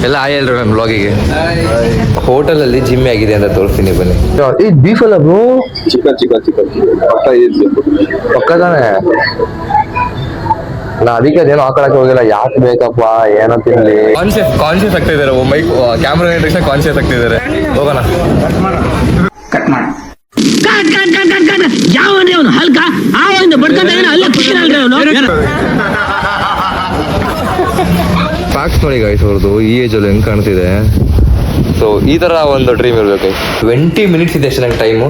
ಎಲ್ಲ ಆಯಲ್ರಿ ನನ್ನ ಬ್ಲಾಗಿಗೆ. ಹೋಟೆಲಲ್ಲಿ ಜಿಮ್ಮಿ ಆಗಿದೆ ಅಂತ ತೋರಿಸ್ತೀನಿ ಬನ್ನಿ. ಈ ಬೀಫ್ ಅಲ್ಲ ಬ್ರೋ, ಚಿಕನ್ ಪಕ್ಕ ತಾನೆ. ನಾ ಅದಕ್ಕೆ ಅದೇನೋ ಹಾಕೊಳಕ್ಕೆ ಹೋಗಿಲ್ಲ, ಯಾಕೆ ಬೇಕಪ್ಪ ಏನೋ ತಿನ್ಲಿ. ಕಾನ್ಶಿಯಸ್ ಆಗ್ತಾ ಇದಾರೆ, ಮೈಕ್ ಕ್ಯಾಮ್ರಾ ತಕ್ಷಣ ಕಾನ್ಶಿಯಸ್ ಆಗ್ತಿದ್ದಾರೆ. ಹೋಗೋಣ. ಕಟ್ ಮಾಡಿ ಯಾವನೇ ಅವನು ಹಲ್ಕ ಆವಾಗಿಂದ ಬಡ್ಕೊಂಡ ಅಲ್ಲೇ ಕೂತಿರಲ್ರಿ ಅವನು. ಫ್ಯಾಕ್ಸ್ ನೋಡಿ ಗೈಸ್ ಅವ್ರದ್ದು ಈ ಏಜ್ ಅಲ್ಲಿ ಹೆಂಗ್ ಕಾಣ್ತಿದೆ. ಸೊ ಈ ತರ ಒಂದು ಡ್ರೀಮ್ ಇರ್ಬೇಕು. 20 ಮಿನಿಟ್ಸ್ ಇದೆ ಅಷ್ಟೇ ನಂಗೆ ಟೈಮು.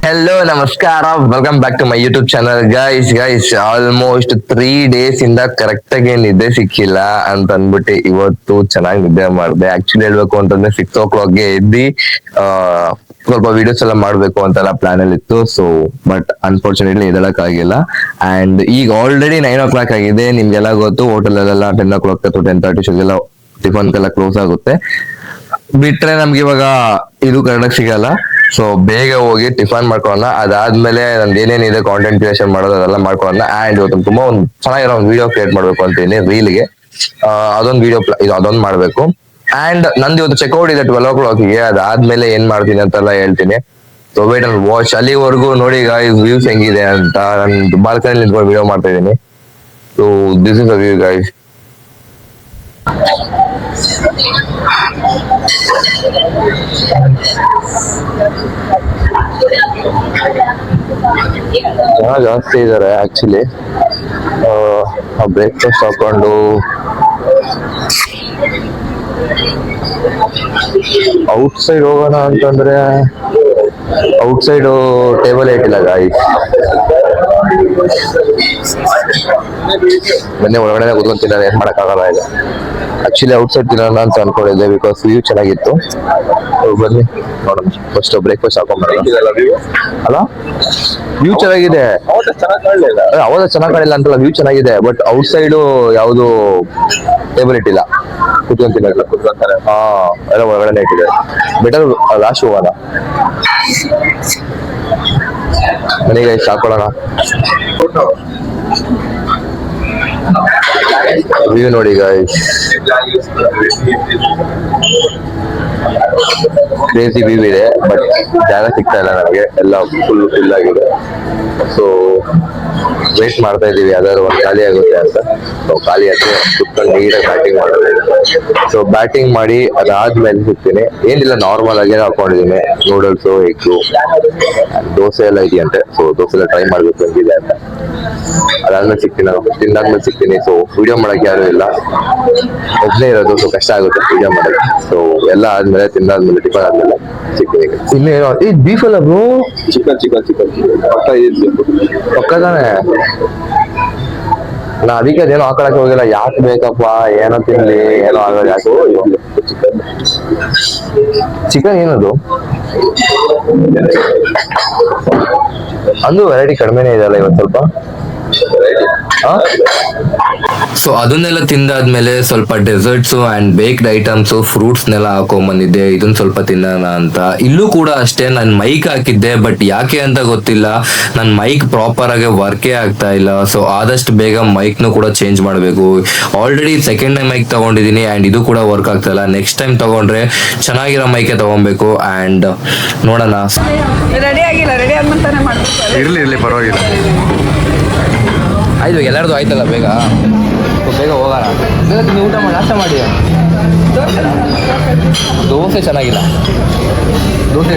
ಹೆಲೋ ನಮಸ್ಕಾರ, welcome back to my YouTube channel. Guys almost 3 days ಇಂದ ಕರೆಕ್ಟ್ ಆಗಿ ನಿದ್ದೆ ಸಿಕ್ಕಿಲ್ಲ ಅಂತ ಅಂದ್ಬಿಟ್ಟು ಇವತ್ತು ಚೆನ್ನಾಗಿ ನಿದ್ದೆ ಮಾಡಿದೆ. ಆಕ್ಚುಲಿ ಹೇಳ್ಬೇಕು ಅಂತಂದ್ರೆ 6 o'clock ಎದ್ದಿ ಸ್ವಲ್ಪ ವಿಡಿಯೋಸ್ ಎಲ್ಲ ಮಾಡ್ಬೇಕು ಅಂತೆಲ್ಲ ಪ್ಲಾನ್ ಅಲ್ಲಿ ಇತ್ತು. ಸೊ ಬಟ್ ಅನ್ಫಾರ್ಚುನೇಟ್ಲಿ ಎದಳಕ್ ಆಗಿಲ್ಲ. ಅಂಡ್ ಈಗ ಆಲ್ರೆಡಿ 9 o'clock ಆಗಿದೆ. ನಿಮ್ಗೆಲ್ಲ ಗೊತ್ತು, ಹೋಟೆಲ್ ಅಲ್ಲೆಲ್ಲ 10 o'clock to 10:30 ಶೋಗೆಲ್ಲ ಟಿಫನ್ಗೆಲ್ಲ ಕ್ಲೋಸ್ ಆಗುತ್ತೆ. ಬಿಟ್ರೆ ನಮ್ಗೆ ಇವಾಗ ಇದು ಕರೆಕ್ಟಾಗಿ ಸಿಗಲ್ಲ. ಸೊ ಬೇಗ ಹೋಗಿ ಟಿಫನ್ ಮಾಡ್ಕೊಳ್ಳೋಣ. ಅದಾದ್ಮೇಲೆ ನಂದು ಏನೇನಿದೆ ಕಾಂಟೆಂಟ್ ಕ್ರಿಯೇಷನ್ ಮಾಡೋದು ಅದೆಲ್ಲ ಮಾಡ್ಕೊಳ್ಳೋಣ. ಅಂಡ್ ಇವತ್ತು ತುಂಬಾ ಒಂದು ಚೆನ್ನಾಗಿರೋ ಒಂದು ವಿಡಿಯೋ ಕ್ರಿಯೇಟ್ ಮಾಡ್ಬೇಕು ಅಂತೀನಿ ರೀಲ್ಗೆ. ಅದೊಂದು ವಿಡಿಯೋ ಅದೊಂದು ಮಾಡ್ಬೇಕು. ಅಂಡ್ ನಂದು ಇವತ್ತು ಚೆಕ್ಔಟ್ ಇದೆ 12 o'clock. ಅದಾದ್ಮೇಲೆ ಏನ್ ಮಾಡ್ತೀನಿ ಅಂತೆಲ್ಲ ಹೇಳ್ತೀನಿ. So wait and watch. ಅಲ್ಲಿವರೆಗೂ ನೋಡಿ ಗೈಸ್ ವ್ಯೂಸ್ ಹೆಂಗಿದೆ ಅಂತ. ನಾನು ಬಾಲ್ಕನಿ ನಿಂತ್ಕೊಂಡು ವಿಡಿಯೋ ಮಾಡ್ತಾ ಇದೀನಿ. So this is a view guys. ಜನ ಜಾಸ್ತಿ ಇದಾರೆ ಆಕ್ಚುಲಿ. ಬ್ರೇಕ್ಫಾಸ್ಟ್ ಹಾಕೊಂಡು ಔಟ್ಸೈಡ್ ಹೋಗೋಣ ಅಂತಂದ್ರೆ ಔಟ್ಸೈಡ್ ಟೇಬಲ್ ಇಟ್ಟಿಲ್ಲ ಗಾಯ್ಸ್. ಮೊನ್ನೆ ಒಳಗಡೆ ಕೂತ್ಕೊಂತಿದ್ದಾರೆ, ಏನ್ ಮಾಡಕ್ಕಾಗಲ್ಲ ಈಗ. ಆಕ್ಚುಲಿ ಔಟ್ಸೈಡ್ ತಿನ್ನೋಣ ಅಂತ ಅನ್ಕೊಂಡಿದ್ದೆ, ಬಿಕಾಸ್ ವ್ಯೂ ಚೆನ್ನಾಗಿತ್ತು. ಬನ್ನಿ ನೋಡೋಣ. ಫಸ್ಟ್ ಬ್ರೇಕ್ಫಾಸ್ಟ್ ಹಾಕೊಂಡ್ಬರೋಣ ಅಲ್ಲ. ವ್ಯೂ ಚೆನ್ನಾಗಿದೆ, ಅವಾಗ ಚೆನ್ನಾಗ್ ಕಾಣಿಲ್ಲ ಅಂತಲ್ಲ, ವ್ಯೂ ಚೆನ್ನಾಗಿದೆ. ಬಟ್ ಔಟ್ಸೈಡ್ ಯಾವ್ದು ಟೇಬಲ್ ಇಟ್ಟಿಲ್ಲ, ಕುತ್ಕೊಂತಾರೆ. ಎಲ್ಲ ಒಳಗಡೆ ಇಟ್ಟಿದ್ದಾರೆ. ಬೆಟರ್ ಲಾಸ್ಟ್ ಹೋಗೋಣ. ಮನೆಗೆ ಹಾಕೊಳ್ಳೋಣ. ವ್ಯೂ ನೋಡಿ ಗಾಯ್ಸ್, ಕ್ರೇಜಿ ವ್ಯೂ ಇದೆ. ಬಟ್ ಜಾಗ ಸಿಗ್ತಾ ಇಲ್ಲ ನನಗೆ, ಎಲ್ಲ ಫುಲ್ ಆಗಿದೆ. ಸೊ ವೇಟ್ ಮಾಡ್ತಾ ಇದೀವಿ ಯಾವ್ದಾದ್ರು ಒಂದು ಖಾಲಿ ಆಗುತ್ತೆ ಅಂತ. ಸೊ ಖಾಲಿ ಆದ್ರೆ ಕುತ್ಕೊಂಡು ನೀಟಾಗಿ ಬ್ಯಾಟಿಂಗ್ ಮಾಡೋದು. ಸೊ ಬ್ಯಾಟಿಂಗ್ ಮಾಡಿ ಅದಾದ್ಮೇಲೆ ಸಿಗ್ತೀನಿ. ಏನಿಲ್ಲ, ನಾರ್ಮಲ್ ಆಗಿ ಹಾಕೊಂಡಿದೀನಿ. ನೂಡಲ್ಸ್, ಎಗ್ಗು, ದೋಸೆ ಎಲ್ಲ ಇದೆಯಂತೆ. ಸೊ ದೋಸೆ ಎಲ್ಲ ಟ್ರೈ ಮಾಡ್ಬೇಕು ಅಂತಿದೆ ಅಂತ. ಅದಾದ್ಮೇಲೆ ಸಿಗ್ತೀನಿ, ನಾನು ತಿಂದಾದ್ಮೇಲೆ ಸಿಗ್ತೀನಿ. ಸೊ ವಿಡಿಯೋ ಮಾಡಕ್ಕೆ ಯಾರು ಇಲ್ಲ, ಒಬ್ಬನೇ ಇರೋದು. ಸೊ ಕಷ್ಟ ಆಗುತ್ತೆ ವಿಡಿಯೋ ಮಾಡಕ್ಕೆ. ಸೊ ಎಲ್ಲ ಆದ್ಮೇಲೆ ತಿಂದಾದ್ಮೇಲೆ ಟಿಫನ್ ಆದ್ಮೇಲೆ ಸಿಗ್ತೀನಿ. ಇನ್ನೇನು ಈ ಬೀಫ್ ಅಲ್ಲ ಬ್ರೋ, ಚಿಕನ್ ಪಕ್ಕ ತಾನೆ. ನಾ ಅದಕ್ಕೆ ಅದೇನೋ ಹಾಕೊಳಕ್ಕೆ ಹೋಗಿಲ್ಲ, ಯಾಕೆ ಬೇಕಪ್ಪ ಏನೋ ತಿನ್ಲಿ ಏನೋ ಆಗೋದು. ಯಾಕೆ ಚಿಕನ್ ಏನದು ಅಂದು ವೆರೈಟಿ ಕಡಿಮೆನೇ ಇದೆಯಲ್ಲ ಇವತ್ತು ಸ್ವಲ್ಪ. ಸೊ ಅದನ್ನೆಲ್ಲ ತಿಂದಾದ್ಮೇಲೆ ಸ್ವಲ್ಪ ಡೆಸರ್ಟ್ಸ್ ಅಂಡ್ ಬೇಕ್ಡ್ ಐಟಮ್ಸ್, ಫ್ರೂಟ್ಸ್ನೆಲ್ಲ ಹಾಕೊಂಡ್ಬಂದಿದ್ದೆ. ಇದನ್ನ ಸ್ವಲ್ಪ ತಿನ್ನೋಣ ಅಂತ. ಇಲ್ಲೂ ಕೂಡ ಅಷ್ಟೇ, ನಾನು ಮೈಕ್ ಹಾಕಿದ್ದೆ, ಬಟ್ ಯಾಕೆ ಅಂತ ಗೊತ್ತಿಲ್ಲ, ನನ್ನ ಮೈಕ್ ಪ್ರಾಪರ್ ಆಗಿ ವರ್ಕೇ ಆಗ್ತಾ ಇಲ್ಲ. ಸೊ ಆದಷ್ಟು ಬೇಗ ಮೈಕ್ನು ಕೂಡ ಚೇಂಜ್ ಮಾಡಬೇಕು. ಆಲ್ರೆಡಿ ಸೆಕೆಂಡ್ ಟೈಮ್ ಮೈಕ್ ತಗೊಂಡಿದ್ದೀನಿ ಅಂಡ್ ಇದು ಕೂಡ ವರ್ಕ್ ಆಗ್ತಾ ಇಲ್ಲ. ನೆಕ್ಸ್ಟ್ ಟೈಮ್ ತಗೊಂಡ್ರೆ ಚೆನ್ನಾಗಿರೋ ಮೈಕೆ ತಗೊಬೇಕು. ಅಂಡ್ ನೋಡೋಣ. ರೆಡಿ ಆಗಿಲ್ಲ, ರೆಡಿ ಆದ್ಮೇಲೆ ಇರ್ಲಿ ಪರವಾಗಿಲ್ಲ. ಆಯ್ತು, ಎಲ್ಲರದು ಆಯ್ತಲ್ಲ, ಬೇಗ ಹೋಗೋಣ. ನೀವು ಊಟ ಮಾಡಿ, ನಾಷ್ಟ ಮಾಡಿ. ದೋಸೆ ಚೆನ್ನಾಗಿಲ್ಲ. ದೋಸೆ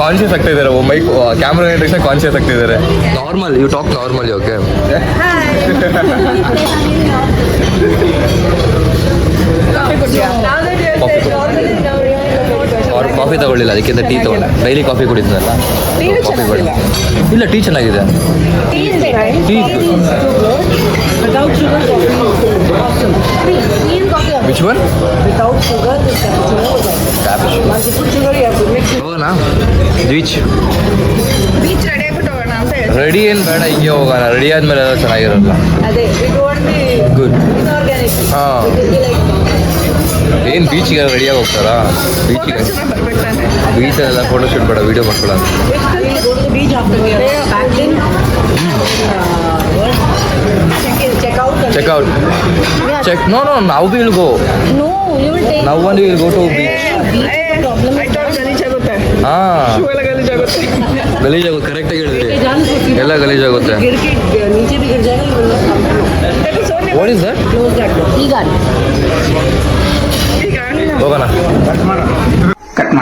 ಕಾನ್ಶಿಯಸ್ ಆಗ್ತಾ ಇದಾರೆ, ಮೈಕ್ ಕ್ಯಾಮ್ರಾ ತಕ್ಷಣ ಕಾನ್ಶಿಯಸ್ ಆಗ್ತಾ ಇದಾರೆ. Normal, you talk normally. Okay, coffee ತಗೊಳ್ಳಿಲ್ಲ, ಅದಕ್ಕಿಂತ ಟೀ ತಗೊಂಡೆ. ಡೈಲಿ ಕಾಫಿ ಕುಡಿತೀನಲ್ಲ, ಕಾಫಿ ಬೇಡ. ಇಲ್ಲ, ಟೀ ಚೆನ್ನಾಗಿದೆ. Tea which one? ಹೋಗೋಣ ಬೀಚ್. ಬೀಚ್ ರೆಡಿ ಆಗ್ಬಿಟ್ಟು ಹೋಗೋಣ ಅಂತ ಹೇಳ್ತೀನಿ. ರೆಡಿ ಏನು ಬೇಡ, ಹಿಂಗೆ ಹೋಗೋಣ. ರೆಡಿ ಆದ್ಮೇಲೆ ಎಲ್ಲ ಚೆನ್ನಾಗಿರಲ್ಲ. ಅದೇ ಗುಡ್. ಇನ್ಆರ್ಗ್ಯಾನಿಕ್ ಹಾಂ, ಏನು ಬೀಚಿಗೆ ರೆಡಿಯಾಗಿ ಹೋಗ್ತಾರಾ? ಬೀಚಲ್ಲೆಲ್ಲ ಫೋಟೋ ಶೂಟ್ ಬೇಡ, ವೀಡಿಯೋ ಮಾಡ್ಕೊಳ್ಳೋಣ. Beach after packing checkout. Check. No no, ನಾವು will go. No you will take ನಾವು ಒಂದು will go to beach. Problem ಹಾಂ, ಗಲೀಜಾಗುತ್ತೆ. ಕರೆಕ್ಟಾಗಿ ಹೇಳಿದ್ರಿ, ಎಲ್ಲ ಗಲೀಜಾಗುತ್ತೆ. नीचे भी गिर जाएगा. What is that? Close that door. ಈಗ ಹೋಗೋಣ. ಕಟ್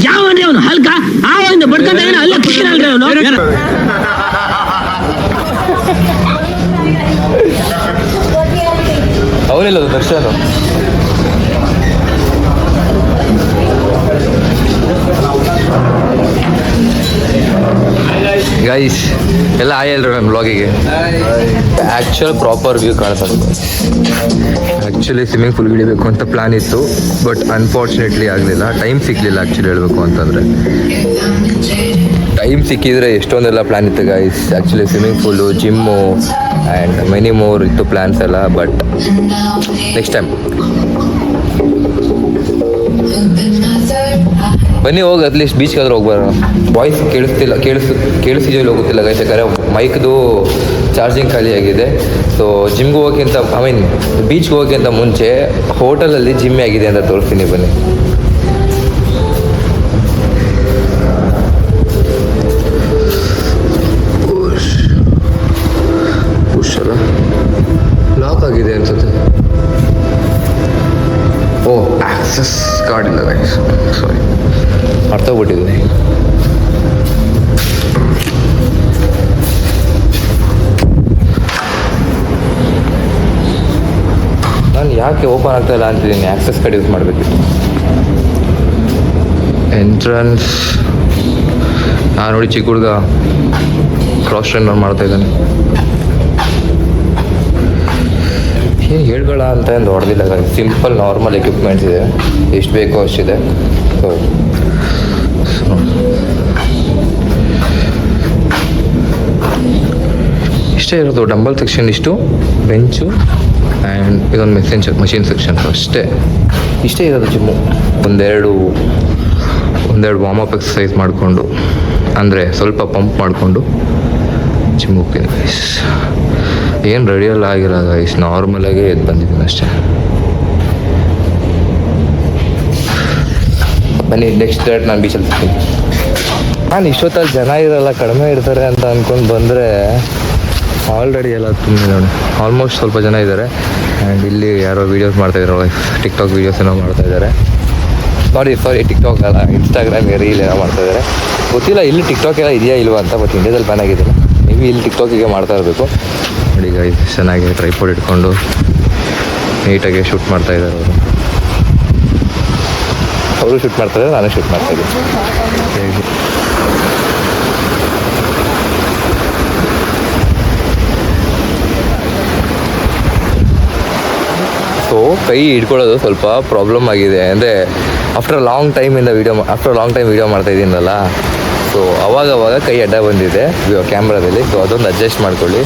ಯಾವನ್ರಿ ಅವನು ಹಲ್ಕ ಆ ಒಂದು ಬಡ್ಕೊಂಡ ಏನೋ ಅಲ್ಲೇ ಕೂತಿರಲ್ರಿ ಅವನು. ಅವನಿಲ್ಲ ದರ್ಶನ್. ಗೈಸ್ ಎಲ್ಲ ಆಯಲ್ರಿ ನನ್ನ ಬ್ಲಾಗಿಗೆ. ಆ್ಯಕ್ಚುಲ್ ಪ್ರಾಪರ್ ವ್ಯೂ ಕಾಣಿಸೋದು. ಆ್ಯಕ್ಚುಲಿ ಸ್ವಿಮ್ಮಿಂಗ್ ಪೂಲ್ ಇಳಿಬೇಕು ಅಂತ ಪ್ಲ್ಯಾನ್ ಇತ್ತು, ಬಟ್ ಅನ್ಫಾರ್ಚುನೇಟ್ಲಿ ಆಗಲಿಲ್ಲ. ಟೈಮ್ ಸಿಕ್ಕಲಿಲ್ಲ ಆ್ಯಕ್ಚುಲಿ ಹೇಳಬೇಕು ಅಂತಂದರೆ. ಟೈಮ್ ಸಿಕ್ಕಿದ್ರೆ ಎಷ್ಟೊಂದೆಲ್ಲ ಪ್ಲ್ಯಾನ್ ಇತ್ತು guys. Actually swimming pool, gym and many more ಇತ್ತು ಪ್ಲ್ಯಾನ್ಸ್ ಎಲ್ಲ. ಬಟ್ ನೆಕ್ಸ್ಟ್ ಟೈಮ್ ಬನ್ನಿ ಹೋಗಿ ಅಟ್ಲೀಸ್ಟ್ ಬೀಚ್ಗಾದ್ರೂ ಹೋಗ್ಬಾರ. ವಾಯ್ಸ್ ಕೇಳಿಸಿದ್ರೆ ಹೋಗುತ್ತಿಲ್ಲ ಗೈಸ್, ಯಾಕಂದರೆ ಮೈಕ್ದು ಚಾರ್ಜಿಂಗ್ ಖಾಲಿ ಆಗಿದೆ. ಸೊ ಜಿಮ್ಗೆ ಹೋಗೋಕ್ಕಿಂತ ಬೀಚ್ಗೆ ಹೋಗೋಕ್ಕಿಂತ ಮುಂಚೆ ಹೋಟೆಲಲ್ಲಿ ಜಿಮ್ ಆಗಿದೆ ಅಂತ ತೋರಿಸ್ತೀನಿ ಬನ್ನಿ. ಲಾಕ್ ಆಗಿದೆ ಅನ್ಸುತ್ತೆ. ಓ, ಆಕ್ಸೆಸ್ ಕಾರ್ಡ್ ಇಲ್ಲ ಗೈಸ್, ಸಾರಿ, ಅರ್ಥಬಿಟ್ಟಿದ್ದೀನಿ. ನಾನು ಯಾಕೆ ಓಪನ್ ಆಗ್ತಾ ಇಲ್ಲ ಅಂತಿದ್ದೀನಿ, ಆಕ್ಸೆಸ್ ಕಾರ್ಡ್ ಯೂಸ್ ಮಾಡಬೇಕಿತ್ತು. ಎಂಟ್ರನ್ಸ್ ನೋಡಿ, ಚಿಕ್ಕ ಹುಡುಗ ಕ್ರಾಸ್ ಟ್ರೈನರ್ ಮಾಡ್ತಾ ಇದ್ದಾನೆ. ಏನು ಹೇಳ್ಬೇಡ ಅಂತ ಏನು ಹೊಡೆದಿಲ್ಲ, ಸಿಂಪಲ್ ನಾರ್ಮಲ್ ಎಕ್ವಿಪ್ಮೆಂಟ್ಸ್ ಇದೆ, ಎಷ್ಟು ಬೇಕೋ ಅಷ್ಟಿದೆ. ಸೊ ಇಷ್ಟೇ ಇರೋದು. ಡಂಬಲ್ ಸೆಕ್ಷನ್ ಇಷ್ಟು, ಬೆಂಚು ಆ್ಯಂಡ್ ಇದೊಂದು ಮಷಿನ್ ಸೆಕ್ಷನ್ ಅಷ್ಟೇ. ಇಷ್ಟೇ ಇರೋದು ಜಿಮ್ಮು. ಒಂದೆರಡು ವಾರ್ಮಪ್ ಎಕ್ಸಸೈಸ್ ಮಾಡಿಕೊಂಡು, ಅಂದರೆ ಸ್ವಲ್ಪ ಪಂಪ್ ಮಾಡಿಕೊಂಡು ಜಿಮ್ ಹೋಗ್ತೀನಿ ಗೈಸ್. ಏನು ರೆಡಿಯಲ್ಲ ಆಗಿಲ್ಲ ಗೈಸ್, ನಾರ್ಮಲಾಗೇ ಎದ್ದು ಬಂದಿದ್ದೀನಿ ಅಷ್ಟೇ. ಬನ್ನಿ ನೆಕ್ಸ್ಟ್ ಡೇಟ್ ನಾನು ಬೀಚಲ್ಲಿ ಸಿಗ್ತೀನಿ. ನಾನು ಇಷ್ಟೊತ್ತಲ್ಲಿ ಜನ ಇರಲ್ಲ, ಕಡಿಮೆ ಇರ್ತಾರೆ ಅಂತ ಅಂದ್ಕೊಂಡು ಬಂದರೆ ಆಲ್ರೆಡಿ ಎಲ್ಲ ತುಂಬ ನೋಡಿ, ಆಲ್ಮೋಸ್ಟ್ ಸ್ವಲ್ಪ ಜನ ಇದ್ದಾರೆ. ಆ್ಯಂಡ್ ಇಲ್ಲಿ ಯಾರೋ ವೀಡಿಯೋಸ್ ಮಾಡ್ತಾಯಿದ್ದಾರೆ, ಟಿಕ್ಟಾಕ್ ವೀಡಿಯೋಸ್ ಏನೋ ಮಾಡ್ತಾಯಿದ್ದಾರೆ. ಸಾರಿ ಟಿಕ್ಟಾಕ್ ಅಲ್ಲ, ಇನ್ಸ್ಟಾಗ್ರಾಮ್ ರೀಲ್ ಏನೋ ಮಾಡ್ತಾಯಿದ್ದಾರೆ. ಗೊತ್ತಿಲ್ಲ ಇಲ್ಲಿ ಟಿಕ್ಟಾಕ್ ಎಲ್ಲ ಇದೆಯಾ ಇಲ್ವಾ ಅಂತ, ಬಟ್ ಇಂಡಿಯಾದಲ್ಲಿ ಬ್ಯಾನ್ ಆಗಿದ್ದಿಲ್ಲ. ಮೇ ಬಿ ಇಲ್ಲಿ ಟಿಕ್ಟಾಕಿಗೆ ಮಾಡ್ತಾ ಇರಬೇಕು. ನೋಡಿ ಗೈಸ್, ಚೆನ್ನಾಗಿ ಟ್ರೈಪಾಡ್ ಇಟ್ಕೊಂಡು ನೀಟಾಗಿ ಶೂಟ್ ಮಾಡ್ತಾಯಿದ್ದಾರೆ ಅವರು ಶೂಟ್ ಮಾಡ್ತಾಯಿದ್ದಾರೆ, ನಾನು ಶೂಟ್ ಮಾಡ್ತಾಯಿದ್ದೀನಿ. ಸೊ ಕೈ ಹಿಡ್ಕೊಳ್ಳೋದು ಸ್ವಲ್ಪ ಪ್ರಾಬ್ಲಮ್ ಆಗಿದೆ, ಅಂದರೆ ಆಫ್ಟರ್ ಲಾಂಗ್ ಟೈಮ್ ವೀಡಿಯೋ ಮಾಡ್ತಾ ಇದ್ದೀನಲ್ಲ. ಸೊ ಅವಾಗ ಕೈ ಅಡ್ಡ ಬಂದಿದೆ ಕ್ಯಾಮ್ರಾದಲ್ಲಿ. ಸೊ ಅದೊಂದು ಅಡ್ಜಸ್ಟ್ ಮಾಡ್ಕೊಳ್ಳಿ.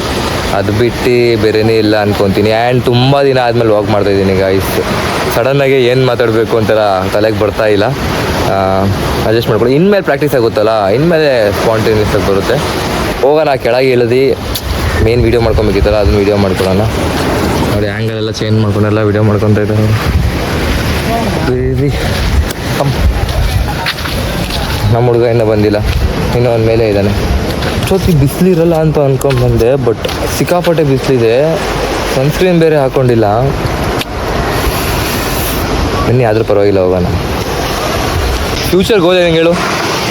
ಅದು ಬಿಟ್ಟು ಬೇರೆನೇ ಇಲ್ಲ ಅನ್ಕೊತೀನಿ. ಆ್ಯಂಡ್ ತುಂಬ ದಿನ ಆದಮೇಲೆ ವಾಕ್ ಮಾಡ್ತಾಯಿದ್ದೀನಿ ಗೈಸ್. ಸಡನ್ನಾಗಿ ಏನು ಮಾತಾಡಬೇಕು ಅಂತೆಲ್ಲ ತಲೆಗೆ ಬರ್ತಾ ಇಲ್ಲ. ಅಡ್ಜಸ್ಟ್ ಮಾಡ್ಕೊಳ್ಳಿ. ಇನ್ಮೇಲೆ ಪ್ರಾಕ್ಟೀಸ್ ಆಗುತ್ತಲ್ಲ, ಇನ್ಮೇಲೆ ಸ್ಪಾಂಟೇನಿಯಸ್ ಆಗಿ ಬರುತ್ತೆ. ಹೋಗೋಣ ಕೆಳಗೆ ಇಳಿದು ಮೇನ್ ವೀಡಿಯೋ ಮಾಡ್ಕೊಬೇಕಿತ್ತಲ್ಲ, ಅದನ್ನ ವೀಡಿಯೋ ಮಾಡ್ಕೊಳ್ಳೋಣ. ನೋಡಿ ಆ್ಯಂಗಲ್ ಎಲ್ಲ ಚೇಂಜ್ ಮಾಡ್ಕೊಂಡೆಲ್ಲ ವೀಡಿಯೋ ಮಾಡ್ಕೊತಾ ಇದ್ದಾರೆ. ನಮ್ಮ ಹುಡುಗ ಇನ್ನೂ ಬಂದಿಲ್ಲ, ಇನ್ನೂ ಒಂದು ಮೇಲೆ ಇದ್ದಾನೆ. ಅಷ್ಟೊತ್ತಿಗೆ ಬಿಸಿಲಿರಲ್ಲ ಅಂತ ಅಂದ್ಕೊಂಡು ಬಂದೆ, ಬಟ್ ಸಿಕ್ಕಾಪಟ್ಟೆ ಬಿಸಿಲಿದೆ. ಸನ್ಸ್ಕ್ರೀನ್ ಬೇರೆ ಹಾಕ್ಕೊಂಡಿಲ್ಲ. ಬನ್ನಿ ಆದರೂ ಪರವಾಗಿಲ್ಲ, ಹೋಗೋಣ. ಫ್ಯೂಚರ್ ಗೋಲ್ ಏನು ಹೇಳು?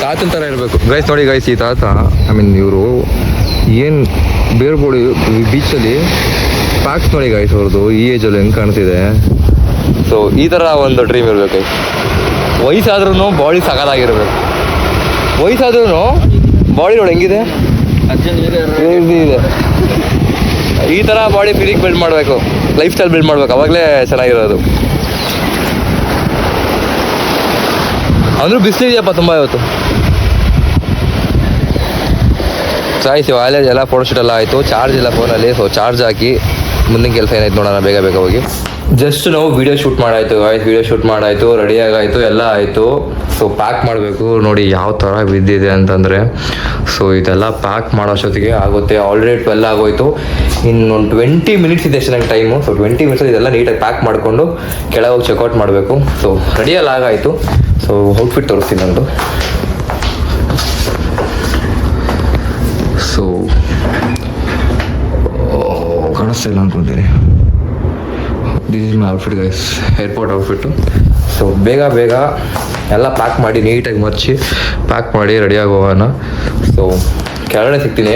ತಾತನ ಥರ ಇರಬೇಕು ಗೈಸ್. ನೋಡಿ ಗೈಸ್, ಈ ತಾತ ಇವರು ಏನು ಬೇರೆ ಬೋಡಿ ಬೀಚಲ್ಲಿ ಪ್ಯಾಕ್ಸ್ ನೋಡಿ ಗೈಸ್ ಅವ್ರದ್ದು. ಈ ಏಜಲ್ಲಿ ಹೆಂಗೆ ಕಾಣ್ತಿದೆ. ಸೊ ಈ ಥರ ಒಂದು ಡ್ರೀಮ್ ಇರಬೇಕು. ವಯಸ್ಸಾದ್ರೂ ಬಾಡಿ ಸಗದಾಗಿರ್ಬೇಕು. ವಯಸ್ಸಾದ್ರೂ ಬಾಡಿ ನೋಡಿ ಹೆಂಗಿದೆ, ಇದೆ. ಈ ಥರ ಬಾಡಿ ಫಿಸಿಕ್ ಬಿಲ್ಡ್ ಮಾಡಬೇಕು, ಲೈಫ್ ಸ್ಟೈಲ್ ಬಿಲ್ಡ್ ಮಾಡಬೇಕು, ಅವಾಗಲೇ ಚೆನ್ನಾಗಿರೋದು. ಅಂದರೂ ಬಿಸಿಲಿದೆಯಪ್ಪ ತುಂಬ ಇವತ್ತು. ಸಾಯಿಸಿ ಕಾಲೇಜ್ ಎಲ್ಲ ಫೋಟೋಶೂಟ್ ಎಲ್ಲ ಆಯಿತು, ಚಾರ್ಜ್ ಇಲ್ಲ ಫೋನಲ್ಲಿ. ಸೊ ಚಾರ್ಜ್ ಹಾಕಿ ಮುಂದಿನ ಕೆಲಸ ಏನಾಯ್ತು ನೋಡೋಣ ಬೇಗ ಬೇಗ ಹೋಗಿ. ಜಸ್ಟ್ ನಾವು ವಿಡಿಯೋ ಶೂಟ್ ಮಾಡಾಯಿತು ಗಾಯ್ಸ್, ವಿಡಿಯೋ ಶೂಟ್ ಮಾಡಾಯಿತು, ರೆಡಿಯಾಗಾಯಿತು, ಎಲ್ಲ ಆಯಿತು. ಸೊ ಪ್ಯಾಕ್ ಮಾಡಬೇಕು. ನೋಡಿ ಯಾವ ಥರ ಬಿದ್ದಿದೆ ಅಂತಂದರೆ, ಸೊ ಇದೆಲ್ಲ ಪ್ಯಾಕ್ ಮಾಡೋಷ್ಟೊತ್ತಿಗೆ ಆಗುತ್ತೆ. ಆಲ್ರೆಡಿ 12 ಆಗೋಯ್ತು. ಇನ್ನೊಂದು 20 ಮಿನಿಟ್ಸ್ ಇದೆ ಅಷ್ಟೇ ನಂಗೆ ಟೈಮು. ಸೊ 20 ಮಿನಿಟ್ಸ್ ಇದೆಲ್ಲ ನೀಟಾಗಿ ಪ್ಯಾಕ್ ಮಾಡಿಕೊಂಡು ಕೆಳಗೆ ಹೋಗಿ ಚೆಕ್ಔಟ್ ಮಾಡಬೇಕು. ಸೊ ರೆಡಿಯೆಲ್ಲ ಆಗಾಯಿತು. ಸೊ ಔಟ್ಫಿಟ್ ತೋರಿಸ್ತೀನಿ ನಂದು. ಸೊ ಕಾಣಿಸ್ತಾ ಇಲ್ಲ ಅಂದ್ಕೊತೀನಿ. This is my outfit guys, airport outfit. So ಬೇಗ ಬೇಗ ಎಲ್ಲ ಪ್ಯಾಕ್ ಮಾಡಿ ನೀಟಾಗಿ ಮರ್ಚಿ ಪ್ಯಾಕ್ ಮಾಡಿ ರೆಡಿಯಾಗಿ ಹೋಗೋಣ. ಸೊ ಕೆಳಗಡೆ ಸಿಗ್ತೀನಿ.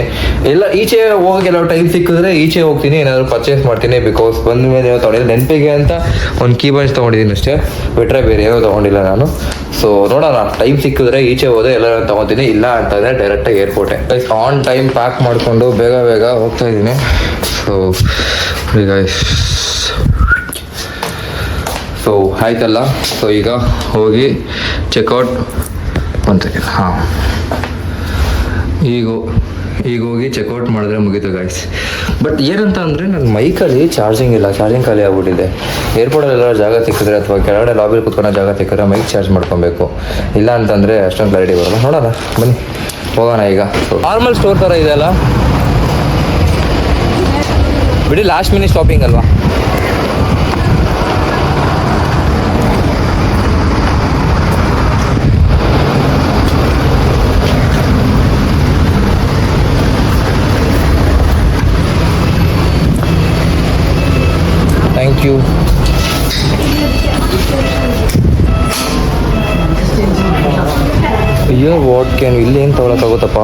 ಎಲ್ಲ ಈಚೆ ಹೋಗೋಕ್ಕೆಲ್ಲ ಟೈಮ್ ಸಿಕ್ಕಿದ್ರೆ ಈಚೆ ಹೋಗ್ತೀನಿ, ಏನಾದರೂ ಪರ್ಚೇಸ್ ಮಾಡ್ತೀನಿ. ಬಿಕಾಸ್ ಬಂದ ಮೇಲೆ ಏನೋ ತೊಗೊಂಡಿಲ್ಲ, ನೆನಪಿಗೆ ಅಂತ ಒಂದು ಕೀ ಬಂಚ್ ತೊಗೊಂಡಿದ್ದೀನಿ ಅಷ್ಟೇ, ಬಿಟ್ಟರೆ ಬೇರೆ ಏನೋ ತೊಗೊಂಡಿಲ್ಲ ನಾನು. ಸೊ ನೋಡೋಣ, ಟೈಮ್ ಸಿಕ್ಕಿದ್ರೆ ಈಚೆ ಹೋದೆ ಎಲ್ಲ ತೊಗೊತೀನಿ, ಇಲ್ಲ ಅಂತಂದರೆ ಡೈರೆಕ್ಟಾಗಿ ಏರ್ಪೋರ್ಟೇ. ಆನ್ ಟೈಮ್ ಪ್ಯಾಕ್ ಮಾಡಿಕೊಂಡು ಬೇಗ ಬೇಗ ಹೋಗ್ತಾ ಇದ್ದೀನಿ. ಸೊ ಗೈಸ್, ಸೊ ಆಯ್ತಲ್ಲ. ಸೊ ಈಗ ಹೋಗಿ ಚೆಕ್ಔಟ್ ಒಂದು ಹಾಂ ಈಗ ಹೋಗಿ ಚೆಕ್ಔಟ್ ಮಾಡಿದ್ರೆ ಮುಗೀತು ಗಾಯ್ಸ್. ಬಟ್ ಏನಂತ ಅಂದರೆ ನನ್ನ ಮೈಕಲ್ಲಿ ಚಾರ್ಜಿಂಗ್ ಇಲ್ಲ, ಚಾರ್ಜಿಂಗ್ ಖಾಲಿ ಆಗ್ಬಿಟ್ಟಿದೆ. ಏರ್ಪೋರ್ಟಲ್ಲೆಲ್ಲ ಜಾಗ ಸಿಕ್ಕಿದ್ರೆ ಅಥವಾ ಕೆಳಗಡೆ ಲಾಬಿಲಿ ಕೂತ್ಕೊಳ್ಳೋ ಜಾಗ ಸಿಕ್ಕಿದ್ರೆ ಮೈಕ್ ಚಾರ್ಜ್ ಮಾಡ್ಕೊಬೇಕು, ಇಲ್ಲ ಅಂತಂದರೆ ಅಷ್ಟೊಂದು ಕ್ಲಾರಿಟಿ ಬರೋಲ್ಲ. ನೋಡೋಣ ಬನ್ನಿ ಹೋಗೋಣ ಈಗ. ನಾರ್ಮಲ್ ಸ್ಟೋರ್ ಥರ ಇದೆ ಅಲ್ಲ ಬಿಡಿ, ಲಾಸ್ಟ್ ಮಿನಿಟ್ ಶಾಪಿಂಗ್ ಅಲ್ವಾ. Thank you. Here what can ಇಲ್ಲಿ ಏನು ತೊಗೊಳಕ್ಕಾಗುತ್ತಪ್ಪ.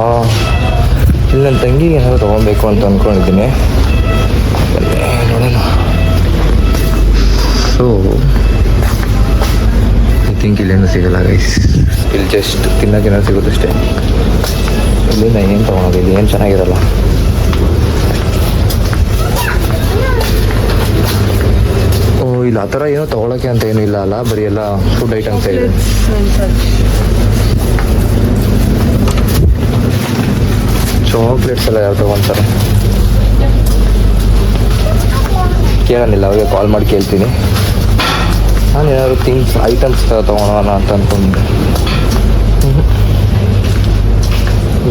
ಇಲ್ಲಿ ನನ್ನ ತಂಗಿಗೆ ಏನಾದರೂ ತೊಗೊಬೇಕು ಅಂತ ಅಂದ್ಕೊಂಡಿದ್ದೀನಿ, ನೋಡೋಣ. ಸೊ ಐ ಥಿಂಕ್ ಇಲ್ಲೇನು ಸಿಗಲ್ಲ ಗೈಸ್, ಇಲ್ಲಿ ಜಸ್ಟ್ ತಿನ್ನೋಕ್ಕೇನೋ ಸಿಗುತ್ತಷ್ಟೇ. ಇಲ್ಲಿಂದ ಏನು ತೊಗೊಳೋದು, ಇಲ್ಲಿ ಏನು ಚೆನ್ನಾಗಿರಲ್ಲ. ಇಲ್ಲ ಆ ಥರ ಏನೋ ತೊಗೊಳಕ್ಕೆ ಅಂತ ಏನೂ ಇಲ್ಲ ಅಲ್ಲ, ಬರೀ ಎಲ್ಲ ಫುಡ್ ಐಟಮ್ಸೇ ಇದೆ. ಚಾಕ್ಲೇಟ್ಸ್ ಎಲ್ಲ ಯಾರು ತೊಗೊತಾರೆ ಕೇಳೋನಿಲ್ಲ, ಅವ್ರಿಗೆ ಕಾಲ್ ಮಾಡಿ ಕೇಳ್ತೀನಿ. ನಾನು ಏನಾದ್ರು ಥಿಂಗ್ಸ್ ಐಟಮ್ಸ್ ತೊಗೊಳೋಣ ಅಂತ ಅಂದ್ಕೊಂಡು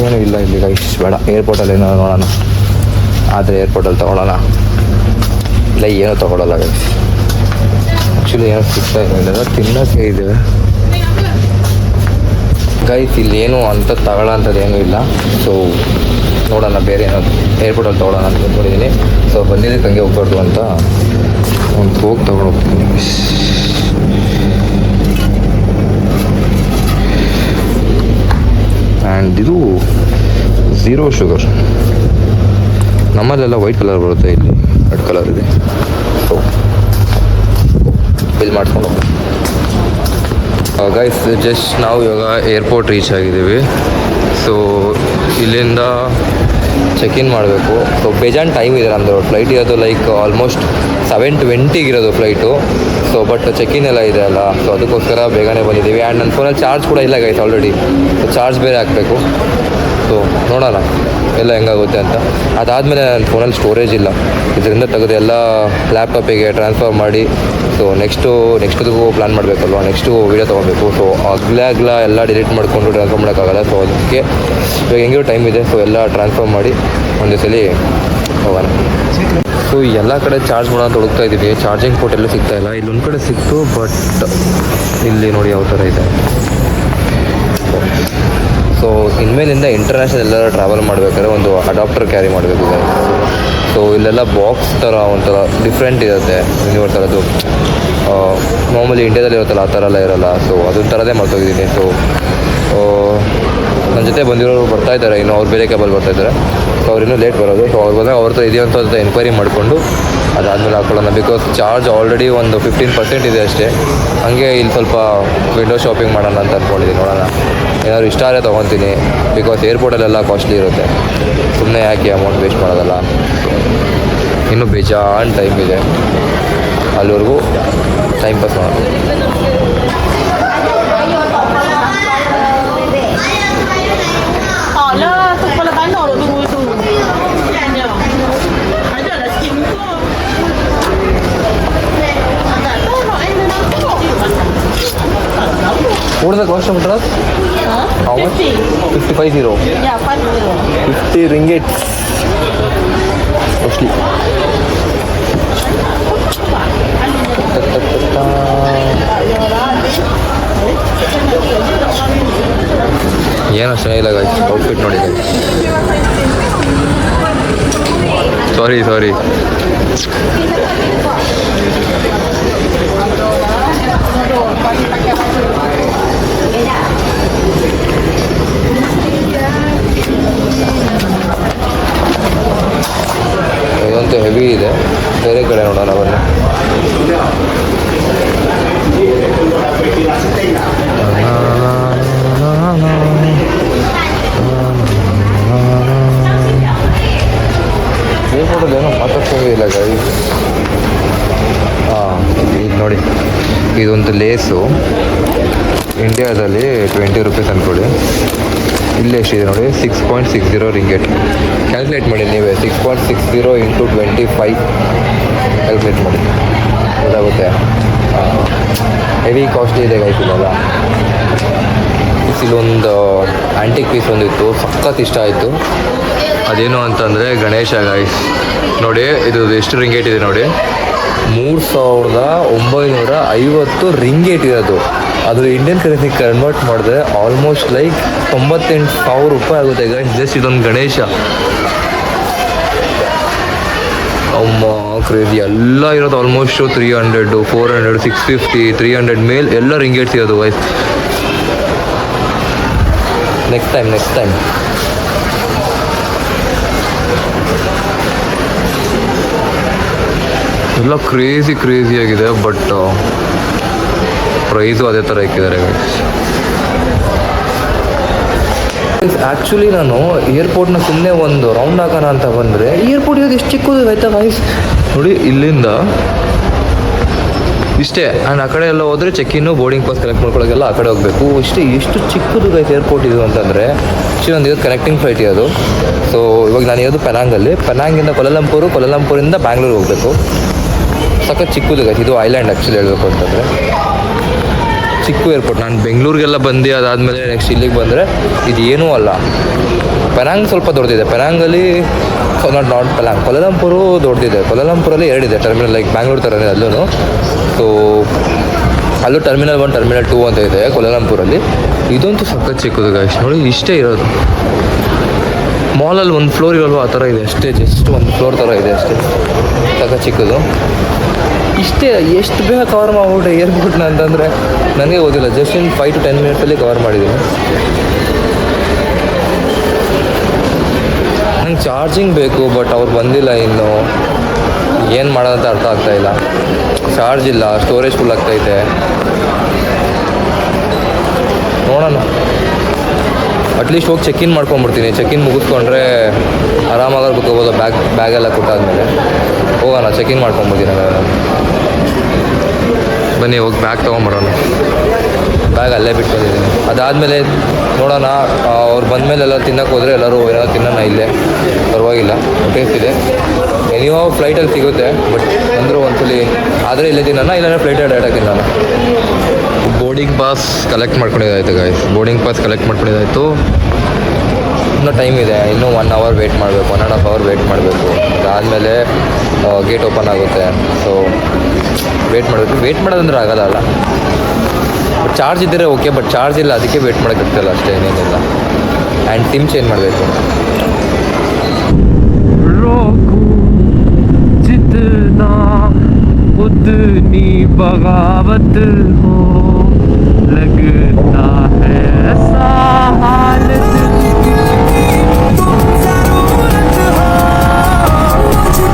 ಏನೂ ಇಲ್ಲ ಇಲ್ಲಿ ಗೈಸ್. ಬೇಡ, ಏರ್ಪೋರ್ಟಲ್ಲಿ ಏನೋ ನೋಡೋಣ, ಆದರೆ ಏರ್ಪೋರ್ಟಲ್ಲಿ ತೊಗೊಳ್ಳೋಣ, ಇಲ್ಲ ಏನೂ ತೊಗೊಳ್ಳೋಲ್ಲ ಗೈಸ್. ಆ್ಯಕ್ಚುಲಿ ಏನೋ ಸಿಗ್ತಾ ಇಲ್ಲ, ತಿನ್ನೋಕ್ಕೆ ಇದೆ ಗೈಸ್. ಇಲ್ಲಿ ಏನು ಅಂತ ತಗೊಳ್ಳೋ ಅಂಥದ್ದು ಏನೂ ಇಲ್ಲ. ಸೊ ನೋಡೋಣ ಬೇರೆ ಏನೋ ಏರ್ಪೋರ್ಟಲ್ಲಿ ತೊಗೊಳ್ಳೋಣ ಅಂತ ಅಂದ್ಕೊಂಡಿದ್ದೀನಿ. ಸೊ ಬಂದಿದ್ದಕ್ಕೆ ಹಂಗೆ ಹೋಗ್ಬಾರ್ದು ಅಂತ ಒಂದು ಹೋಗಿ ತೊಗೊಂಡು ಹೋಗ್ತೀನಿ ಗೈಸ್. ಆ್ಯಂಡ್ ಇದು 0 ಶುಗರ್. ನಮ್ಮಲ್ಲೆಲ್ಲ ವೈಟ್ ಕಲರ್ ಬರುತ್ತೆ, ಇಲ್ಲಿ ರೆಡ್ ಕಲರ್ ಇದೆ. ಸೊ ಬಿಲ್ ಮಾಡ್ಕೊಂಡು ಗೈಸ್, ಜಸ್ಟ್ ನಾವು ಇವಾಗ ಏರ್ಪೋರ್ಟ್ ರೀಚ್ ಆಗಿದ್ದೀವಿ. ಸೊ ಇಲ್ಲಿಂದ ಚೆಕ್ ಇನ್ ಮಾಡಬೇಕು. ಸೊ ಬೇಜಾನ್ ಟೈಮ್ ಇದೆ ನಮ್ಮದು. ಫ್ಲೈಟ್ ಇರೋದು ಲೈಕ್ ಆಲ್ಮೋಸ್ಟ್ 7:20 ಇರೋದು flight. So but check in ಎಲ್ಲ ಇದೆ ಅಲ್ಲ, ಸೊ ಅದಕ್ಕೋಸ್ಕರ ಬೇಗನೆ ಬಂದಿದ್ದೀವಿ. ಆ್ಯಂಡ್ ನನ್ನ ಫೋನಲ್ಲಿ ಚಾರ್ಜ್ ಕೂಡ ಇಲ್ಲ ಗೈಸ್ ಆಲ್ರೆಡಿ, ಸೊ ಚಾರ್ಜ್ ಬೇರೆ ಹಾಕಬೇಕು. ಸೊ ನೋಡೋಣ ಎಲ್ಲ ಹೆಂಗಾಗುತ್ತೆ ಅಂತ. ಅದಾದಮೇಲೆ ನನ್ನ ಫೋನಲ್ಲಿ ಸ್ಟೋರೇಜ್ ಇಲ್ಲ, ಇದರಿಂದ ತೆಗೆದು ಎಲ್ಲ ಲ್ಯಾಪ್ಟಾಪಿಗೆ ಟ್ರಾನ್ಸ್ಫರ್ ಮಾಡಿ ಸೊ ನೆಕ್ಸ್ಟ್ಗೂ ಪ್ಲ್ಯಾನ್ ಮಾಡಬೇಕಲ್ವ, ನೆಕ್ಸ್ಟು ವೀಡಿಯೋ ತೊಗೋಬೇಕು. ಸೊ ಅಗ್ಲ ಎಲ್ಲ ಡಿಲೀಟ್ ಮಾಡಿಕೊಂಡು ಟ್ರಾನ್ಸ್ಫರ್ ಮಾಡೋಕ್ಕಾಗಲ್ಲ. ಸೊ ಅದಕ್ಕೆ ಇವಾಗ ಹೆಂಗಿರೋ ಟೈಮ್ ಇದೆ, ಸೊ ಎಲ್ಲ ಟ್ರಾನ್ಸ್ಫರ್ ಮಾಡಿ ಒಂದೇ ಸಲ ಹೋಗೋಣ. ಸೊ ಎಲ್ಲ ಕಡೆ ಚಾರ್ಜ್ ಮಾಡೋದು ಹುಡುಕ್ತಾ ಇದ್ದೀವಿ, ಚಾರ್ಜಿಂಗ್ ಪೋರ್ಟ್ ಎಲ್ಲೂ ಸಿಗ್ತಾ ಇಲ್ಲ. ಇಲ್ಲೊಂದು ಕಡೆ ಸಿಕ್ತು, ಬಟ್ ಇಲ್ಲಿ ನೋಡಿ ಯಾವ ಥರ ಇದೆ. ಸೊ ಇನ್ಮೇಲಿಂದ ಇಂಟರ್ನ್ಯಾಷನಲ್ ಎಲ್ಲರೂ ಟ್ರಾವೆಲ್ ಮಾಡಬೇಕಾದ್ರೆ ಒಂದು ಅಡಾಪ್ಟರ್ ಕ್ಯಾರಿ ಮಾಡಬೇಕು. ಸೊ ಇಲ್ಲೆಲ್ಲ ಬಾಕ್ಸ್ ಥರ ಒಂಥರ ಡಿಫ್ರೆಂಟ್ ಇರುತ್ತೆ, ಯೂನಿವರ್ಸಲ್. ಅದು ಮಾಮೂಲಿ ಇಂಡಿಯಾದಲ್ಲಿ ಇರುತ್ತಲ್ಲ ಆ ಥರ ಎಲ್ಲ ಇರೋಲ್ಲ. ಸೊ ಅದೊಂದು ಥರದೇ ಮಾಡ್ತೋಗಿದ್ದೀನಿ. ಸೊ ನನ್ನ ಜೊತೆ ಬಂದಿರೋರು ಬರ್ತಾ ಇದ್ದಾರೆ, ಇನ್ನು ಅವ್ರು ಬೇರೆ ಕ್ಯಾಬಲ್ಲಿ ಬರ್ತಾಯಿದ್ದಾರೆ. ಸೊ ಅವ್ರು ಇನ್ನೂ ಲೇಟ್ ಬರೋದು. ಸೊ ಅವ್ರು ಬಂದಾಗ ಅವ್ರ ಹತ್ರ ಇದೆಯಂತ ಎನ್ಕ್ವೈರಿ ಮಾಡಿಕೊಂಡು ಅದಾದಮೇಲೆ ಹಾಕೊಳ್ಳೋಣ. ಬಿಕಾಸ್ ಚಾರ್ಜ್ ಆಲ್ರೆಡಿ ಒಂದು 15% ಇದೆ ಅಷ್ಟೇ. ಹಾಗೆ ಇಲ್ಲಿ ಸ್ವಲ್ಪ ವಿಂಡೋ ಶಾಪಿಂಗ್ ಮಾಡೋಣ ಅಂತ ಅಂದ್ಕೊಂಡಿದ್ದೀನಿ. ನೋಡೋಣ, ಏನಾದ್ರು ಇಷ್ಟ ಆದರೆ ತೊಗೊತೀನಿ. ಬಿಕಾಸ್ ಏರ್ಪೋರ್ಟಲ್ಲೆಲ್ಲ ಕಾಸ್ಟ್ಲಿ ಇರುತ್ತೆ, ಸುಮ್ಮನೆ ಯಾಕೆ ಅಮೌಂಟ್ ವೇಸ್ಟ್ ಮಾಡೋದಲ್ಲ. ಇನ್ನೂ ಬೇಜಾನ್ ಟೈಮ್ ಇದೆ, ಅಲ್ಲಿವರೆಗೂ ಟೈಮ್ ಪಾಸ್ ಮಾಡೋಣ. Hỏi là thực là bán đồ được What is the cost of dress? How much? 55 Yeah, 50. 50 ringgit. Mostly. ಏನೋ ಚೆನ್ನಾಗಿಲ್ಲ ಗಾಯ್ಸ್ ಔಟ್ಫಿಟ್ ನೋಡಿ ಗಾಯ್ಸ್ ಸಾರಿ ಇದಂತೂ ಹೆವಿ ಇದೆ ಬೇರೆ ಕಡೆ ನೋಡೋಣ ಬನ್ನಿ ಏರ್ಪೋರ್ಟಲ್ಲಿ ಏನೋ ಮಾತಾಡ್ಸೋದೇ ಇಲ್ಲ ಗಾಡಿ ಈಗ ನೋಡಿ ಇದೊಂದು ಲೇಸು ಇಂಡಿಯಾದಲ್ಲಿ 20 ರೂಪೀಸ್ ಅಂದ್ಕೊಳ್ಳಿ ಇಲ್ಲಿ ಎಷ್ಟಿದೆ ನೋಡಿ 6.60 ರಿಂಗೆಟ್ ಕ್ಯಾಲ್ಕುಲೇಟ್ ಮಾಡಿ ನೀವೇ 6.60 ಇಂಟು 25 ಕ್ಯಾಲ್ಕುಲೇಟ್ ಮಾಡಿ ಗೊತ್ತಾಗುತ್ತೆ ಹೆವಿ ಕಾಸ್ಟ್ಲಿ ಇದೆ ಗಾಯ್ತಿಲ್ಲ ಇಲ್ಲೊಂದು ಆ್ಯಂಟಿಕ್ ಪೀಸ್ ಒಂದಿತ್ತು ಸಖತ್ ಇಷ್ಟ ಆಯಿತು ಅದೇನು ಅಂತಂದರೆ ಗಣೇಶ ಗಾಯ್ಸ್ ನೋಡಿ ಇದು ಎಷ್ಟು ರಿಂಗೇಟ್ ಇದೆ ನೋಡಿ 3950 ರಿಂಗೇಟ್ ಇರೋದು ಅದು ಇಂಡಿಯನ್ ಕರೆನ್ಸಿ ಕನ್ವರ್ಟ್ ಮಾಡಿದ್ರೆ ಆಲ್ಮೋಸ್ಟ್ ಲೈಕ್ 98,000 ರೂಪಾಯಿ ಆಗುತ್ತೆ ಗೈಸ್ ಜಸ್ಟ್ ಇದೊಂದು ಗಣೇಶ ಅಮ್ಮ ಕ್ರೇಜಿ ಎಲ್ಲ ಇರೋದು ಆಲ್ಮೋಸ್ಟ್ 300 400 650 300 ಮೇಲ್ ಎಲ್ಲ ರಿಂಗೇಟ್ಸ್ ಇರೋದು ಗೈಸ್ ನೆಕ್ಸ್ಟ್ ಟೈಮ್ ಎಲ್ಲ ಕ್ರೇಜಿ ಆಗಿದೆ ಬಟ್ ಪ್ರೈಸು ಅದೇ ಥರ ಇಕ್ಕಿದ್ದಾರೆ ಆ್ಯಕ್ಚುಲಿ ನಾನು ಏರ್ಪೋರ್ಟ್ನ ಸುಮ್ಮನೆ ಒಂದು ರೌಂಡ್ ಹಾಕೋಣ ಅಂತ ಬಂದರೆ ಏರ್ಪೋರ್ಟ್ ಇರೋದು ಎಷ್ಟು ಚಿಕ್ಕದು ಆಯ್ತಾ ಗೈಸ್ ನೋಡಿ ಇಲ್ಲಿಂದ ಇಷ್ಟೇ ಆ್ಯಂಡ್ ಆ ಕಡೆ ಎಲ್ಲ ಹೋದರೆ ಚೆಕ್ಕಿನ್ನು ಬೋರ್ಡಿಂಗ್ ಪಾಸ್ ಕಲೆಕ್ಟ್ ಮಾಡ್ಕೊಳ್ಳೋಕ್ಕೆಲ್ಲ ಆ ಕಡೆ ಹೋಗಬೇಕು ಇಷ್ಟೇ ಎಷ್ಟು ಚಿಕ್ಕದು ಗೈಸ್ ಏರ್ಪೋರ್ಟ್ ಇದು ಅಂತಂದರೆ ಆ್ಯಕ್ಚುಲಿ ಒಂದು ಇದು ಕನೆಕ್ಟಿಂಗ್ ಫ್ಲೈಟ್ ಇರೋದು ಸೊ ಇವಾಗ ನಾನು ಇರೋದು ಪೆನಾಂಗಿಂದ ಕೊಲಲಂಪುರಿಂದ ಬ್ಯಾಂಗ್ಳೂರಿಗೆ ಹೋಗಬೇಕು ಸಖತ್ ಚಿಕ್ಕದು ಗೈಸ್ ಇದು ಐಲ್ಯಾಂಡ್ ಆ್ಯಕ್ಚುಲಿ ಹೇಳಬೇಕು ಅಂತಂದರೆ ಚಿಕ್ಕ ಏರ್ಪೋರ್ಟ್ ನಾನು ಬೆಂಗಳೂರಿಗೆಲ್ಲ ಬಂದು ಅದಾದಮೇಲೆ ನೆಕ್ಸ್ಟ್ ಇಲ್ಲಿಗೆ ಬಂದರೆ ಇದು ಏನೂ ಅಲ್ಲ ಪೆನಾಂಗ್ ಸ್ವಲ್ಪ ದೊಡ್ಡದಿದೆ ಪೆನಾಂಗಲ್ಲಿ ನಾಟ್ ಪೆನಾಂಗ್ ಕೊಲಲಂಪುರು ದೊಡ್ಡದಿದೆ ಕೊಲಲಂಪುರಲ್ಲಿ ಎರಡಿದೆ ಟರ್ಮಿನಲ್ ಲೈಕ್ ಬ್ಯಾಂಗ್ಳೂರು ಥರನೇ ಅಲ್ಲೂ ಸೊ ಅಲ್ಲೂ ಟರ್ಮಿನಲ್ 1 ಟರ್ಮಿನಲ್ 2 ಅಂತ ಇದೆ ಕೊಲಲಂಪುರಲ್ಲಿ ಇದಂತೂ ಸಖತ್ ಚಿಕ್ಕದು ಗಾಯ್ಸ್ ನೋಡಿ ಇಷ್ಟೇ ಇರೋದು ಮಾಲಲ್ಲಿ ಒಂದು ಫ್ಲೋರ್ ಇರೋಲ್ವ ಆ ಥರ ಇದೆ ಅಷ್ಟೇ ಜಸ್ಟ್ ಒಂದು ಫ್ಲೋರ್ ಥರ ಇದೆ ಅಷ್ಟೇ ಸಖತ್ ಚಿಕ್ಕದು ಇಷ್ಟೇ ಎಷ್ಟು ಬೇಗ ಕವರ್ ಮಾಡ್ಬಿಟ್ಟೆ ಏರ್ಪೋರ್ಟ್ನ ಅಂತಂದರೆ ನನಗೆ ಓದಿಲ್ಲ ಜಸ್ಟ್ ಇನ್ 5 to 10 ಮಿನಿಟ್ಸಲ್ಲಿ ಕವರ್ ಮಾಡಿದ್ದೀನಿ ನಂಗೆ ಚಾರ್ಜಿಂಗ್ ಬೇಕು ಬಟ್ ಅವ್ರು ಬಂದಿಲ್ಲ ಇನ್ನು ಏನು ಮಾಡೋದಂತ ಅರ್ಥ ಆಗ್ತಾಯಿಲ್ಲ ಚಾರ್ಜ್ ಇಲ್ಲ ಸ್ಟೋರೇಜ್ ಫುಲ್ ಆಗ್ತೈತೆ ನೋಡೋಣ ಅಟ್ಲೀಸ್ಟ್ ಹೋಗಿ ಚೆಕ್-ಇನ್ ಮಾಡ್ಕೊಂಬಿಡ್ತೀನಿ ಚೆಕ್-ಇನ್ ಮುಗಿಸ್ಕೊಂಡ್ರೆ ಆರಾಮಾಗಿ ಕುತ್ಕೋಬೋದು ಬ್ಯಾಗೆಲ್ಲ ಕೊಟ್ಟಾದ್ಮೇಲೆ ಹೋಗೋಣ ಚೆಕ್-ಇನ್ ಮಾಡ್ಕೊಂಬಿಡ್ತೀನಿ ಬನ್ನಿ ಹೋಗಿ ಬ್ಯಾಗ್ ತೊಗೊಂಬರೋಣ ಬ್ಯಾಗ್ ಅಲ್ಲೇ ಬಿಟ್ಟು ಬಂದಿದ್ದೀನಿ ಅದಾದಮೇಲೆ ನೋಡೋಣ ಅವ್ರು ಬಂದಮೇಲೆಲ್ಲ ತಿನ್ನೋಕೆ ಹೋದರೆ ಎಲ್ಲರೂ ಏನಾದ್ರು ತಿನ್ನೋಣ ಇಲ್ಲೇ ಪರವಾಗಿಲ್ಲ ಟೇಸ್ಟ್ ಇದೆ ಎನಿಯೋ ಫ್ಲೈಟಲ್ಲಿ ಸಿಗುತ್ತೆ ಬಟ್ ಅಂದರೂ ಒಂದ್ಸಲಿ ಆದರೆ ಇಲ್ಲೇ ತಿನ್ನೋಣ ಇಲ್ಲಾಂದರೆ ಫ್ಲೈಟಲ್ಲಿ ಡೈರೆಕ್ಟಾಗಿ ತಿನ್ನೋಣ ಬೋರ್ಡಿಂಗ್ ಪಾಸ್ ಕಲೆಕ್ಟ್ ಮಾಡ್ಕೊಂಡಿದ್ದಾಯ್ತು ಗಾಯ್ಸ್ ಬೋರ್ಡಿಂಗ್ ಪಾಸ್ ಕಲೆಕ್ಟ್ ಮಾಡ್ಕೊಂಡಿದ್ದಾಯಿತು ಇನ್ನೂ ಟೈಮ್ ಇದೆ ಇನ್ನೂ 1 ಅವರ್ ವೆಯ್ಟ್ ಮಾಡಬೇಕು 1.5 ಅವರ್ ವೆಯ್ಟ್ ಮಾಡಬೇಕು ಅದಾದಮೇಲೆ ಗೇಟ್ ಓಪನ್ ಆಗುತ್ತೆ ಸೊ ವೆಯ್ಟ್ ಮಾಡಬೇಕು ವೆಯ್ಟ್ ಮಾಡೋದಂದ್ರೆ ಆಗೋಲ್ಲ ಅಲ್ಲ ಚಾರ್ಜ್ ಇದ್ದರೆ ಓಕೆ ಬಟ್ ಚಾರ್ಜ್ ಇಲ್ಲ ಅದಕ್ಕೆ ವೆಯ್ಟ್ ಮಾಡೋಕ್ಕಾಗ್ತಿಲ್ಲ ಅಷ್ಟೇ ಏನೇನಿಲ್ಲ ಆ್ಯಂಡ್ ಸಿಮ್ ಚೇಂಜ್ ಮಾಡಬೇಕು उतनी बगावत हो लगता है ऐसा हाल दिल की जरूरत हो मुझको भी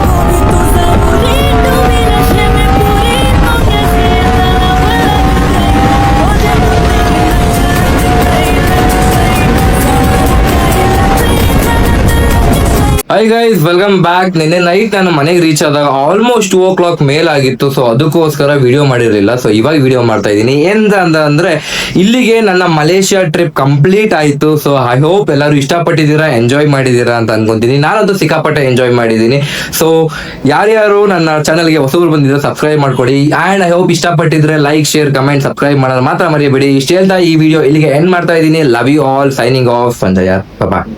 तो जरूरी तू भी नशे में पूरी तो कैसे ಹಾಯ್ ಗೈಸ್, ವೆಲ್ಕಮ್ ಬ್ಯಾಕ್. ನಿನ್ನೆ ನೈಟ್ ನಾನು ಮನೆಗೆ ರೀಚ್ ಆದಾಗ ಆಲ್ಮೋಸ್ಟ್ 2:00 ಮೇಲಾಗಿತ್ತು. ಸೊ ಅದಕ್ಕೋಸ್ಕರ ವಿಡಿಯೋ ಮಾಡಿರಲಿಲ್ಲ. ಸೊ ಇವಾಗ ವಿಡಿಯೋ ಮಾಡ್ತಾ ಇದ್ದೀನಿ. ಅಂದ್ರೆ ಇಲ್ಲಿಗೆ ನನ್ನ ಮಲೇಷಿಯಾ ಟ್ರಿಪ್ ಕಂಪ್ಲೀಟ್ ಆಯ್ತು. ಸೊ ಐ ಹೋಪ್ ಎಲ್ಲರೂ ಇಷ್ಟಪಟ್ಟಿದ್ದೀರಾ, ಎಂಜಾಯ್ ಮಾಡಿದ್ದೀರಾ ಅಂತ ಅನ್ಕೊಂತೀನಿ. ನಾನಂತೂ ಸಿಕ್ಕಾಪಟ್ಟೆ ಎಂಜಾಯ್ ಮಾಡಿದ್ದೀನಿ. ಸೊ ಯಾರ್ಯಾರು ನನ್ನ ಚಾನಲ್ಗೆ ಹೊಸಬ್ರು ಬಂದಿದ್ರೆ ಸಬ್ಸ್ಕ್ರೈಬ್ ಮಾಡ್ಕೊಡಿ. ಅಂಡ್ ಐ ಹೋಪ್ ಇಷ್ಟಪಟ್ಟಿದ್ರೆ ಲೈಕ್, ಶೇರ್, ಕಮೆಂಟ್, ಸಬ್ಸ್ಕ್ರೈಬ್ ಮಾಡೋದು ಮಾತ್ರ ಮರಿಬೇಡಿ. ಇಷ್ಟು ಹೇಳ್ತಾ ಈ ವಿಡಿಯೋ ಇಲ್ಲಿಗೆ ಎಂಡ್ ಮಾಡ್ತಾ ಇದ್ದೀನಿ. Love you all. Signing off Sanjay. Bye.